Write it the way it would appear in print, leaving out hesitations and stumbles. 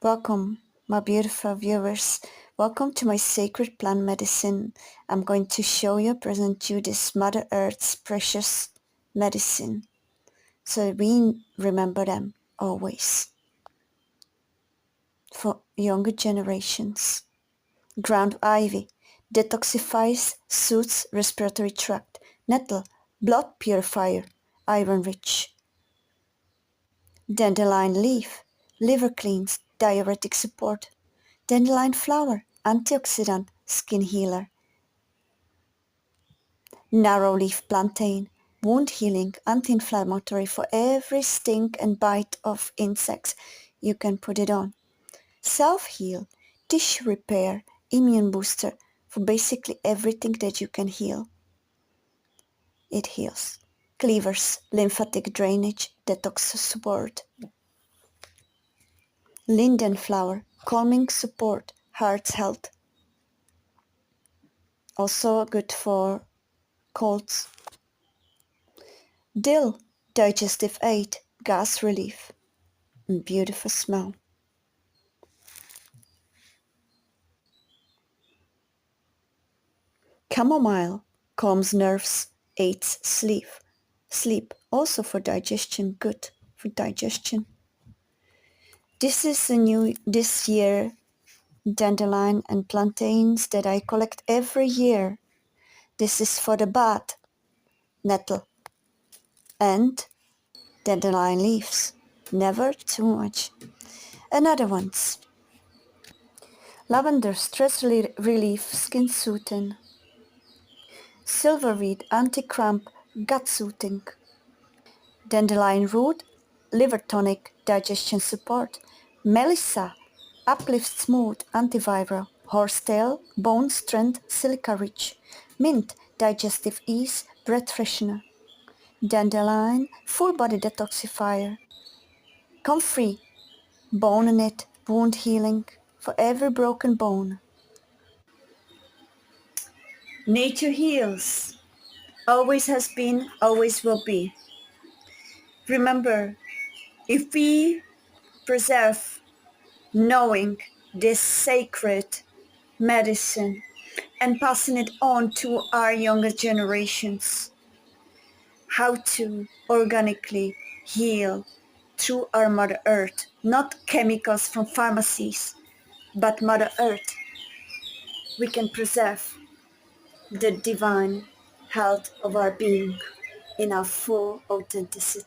Welcome, my beautiful viewers. Welcome to my sacred plant medicine. I'm going to present you this Mother Earth's precious medicine so that we remember them always. For younger generations. Ground ivy detoxifies, soothes respiratory tract. Nettle, blood purifier, iron rich. Dandelion leaf, liver cleans, diuretic support. Dandelion flower, antioxidant, skin healer. Narrow leaf plantain, wound healing, anti-inflammatory for every sting and bite of insects. You can put it on. Self-heal, tissue repair, immune booster for basically everything that you can heal. It heals. Cleavers, lymphatic drainage, detox support. Linden flower, calming support, heart health. Also good for colds. Dill, digestive aid, gas relief. Beautiful smell. Chamomile, calms nerves, aids sleep. Sleep, also for digestion, good for digestion. This is this year dandelion and plantains that I collect every year. This is for the bath, nettle, and dandelion leaves. Never too much. Another ones. Lavender, stress relief, skin soothing. Silverweed, anti-cramp, gut soothing. Dandelion root, liver tonic, digestion support. Melissa, uplifts mood, antiviral. Horsetail, bone strength, silica rich. Mint, digestive ease, breath freshener. Dandelion, full body detoxifier. Comfrey, bone knit, wound healing for every broken bone. Nature heals. Always has been, always will be. Remember, if we preserve knowing this sacred medicine and passing it on to our younger generations, how to organically heal through our Mother Earth, not chemicals from pharmacies, but Mother Earth, we can preserve the divine health of our being in our full authenticity.